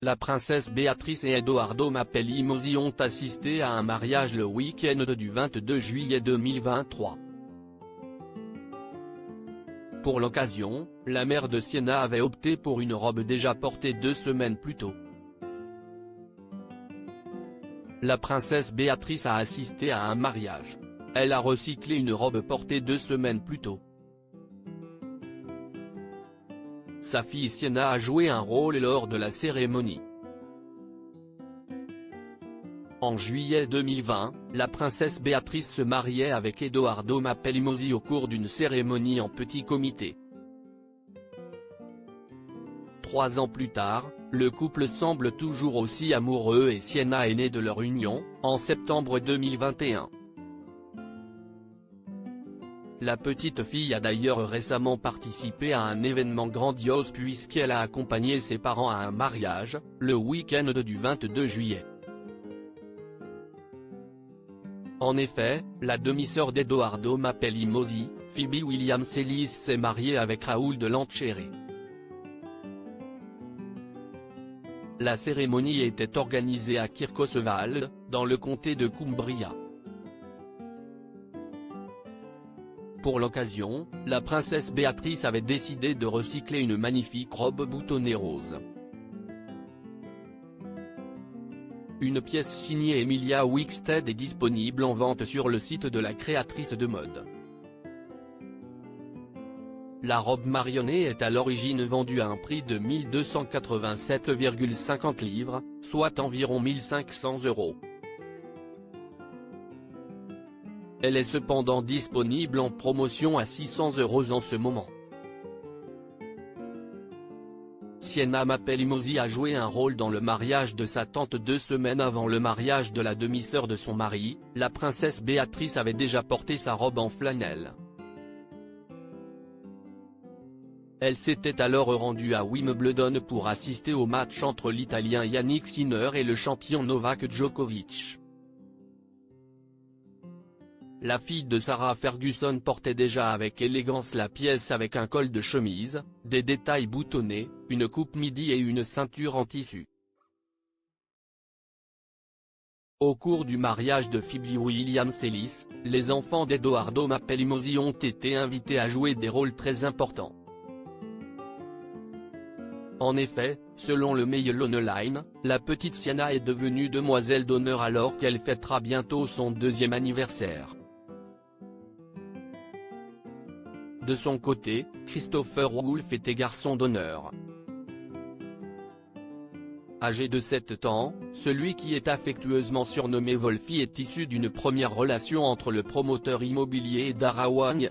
La princesse Béatrice et Edoardo Mapelli Mossi ont assisté à un mariage le week-end du 22 juillet 2023. Pour l'occasion, la mère de Sienna avait opté pour une robe déjà portée 2 semaines plus tôt. La princesse Béatrice a assisté à un mariage. Elle a recyclé une robe portée 2 semaines plus tôt. Sa fille Sienna a joué un rôle lors de la cérémonie. En juillet 2020, la princesse Béatrice se mariait avec Edoardo Mapelli Mossi au cours d'une cérémonie en petit comité. 3 ans plus tard, le couple semble toujours aussi amoureux et Sienna est née de leur union, en septembre 2021. La petite fille a d'ailleurs récemment participé à un événement grandiose puisqu'elle a accompagné ses parents à un mariage, le week-end du 22 juillet. En effet, la demi-sœur d'Edoardo Mapelli Mossi, Phoebe Williams Ellis s'est mariée avec Raoul de Lancheri. La cérémonie était organisée à Kirkoswald, dans le comté de Cumbria. Pour l'occasion, la princesse Béatrice avait décidé de recycler une magnifique robe boutonnée rose. Une pièce signée Emilia Wickstead est disponible en vente sur le site de la créatrice de mode. La robe marionnée est à l'origine vendue à un prix de 1287,50 livres, soit environ 1500 €. Elle est cependant disponible en promotion à 600 € en ce moment. Sienna Mapelli Mossi a joué un rôle dans le mariage de sa tante 2 semaines avant le mariage de la demi-sœur de son mari. La princesse Béatrice avait déjà porté sa robe en flanelle. Elle s'était alors rendue à Wimbledon pour assister au match entre l'Italien Yannick Sinner et le champion Novak Djokovic. La fille de Sarah Ferguson portait déjà avec élégance la pièce avec un col de chemise, des détails boutonnés, une coupe midi et une ceinture en tissu. Au cours du mariage de Phoebe Williams Ellis, les enfants d'Edoardo Mapelli Mossi ont été invités à jouer des rôles très importants. En effet, selon le Mail Online, la petite Sienna est devenue demoiselle d'honneur alors qu'elle fêtera bientôt son 2e anniversaire. De son côté, Christopher Woolf était garçon d'honneur. Âgé de 7 ans, celui qui est affectueusement surnommé Wolfie est issu d'une première relation entre le promoteur immobilier et Dara Wang,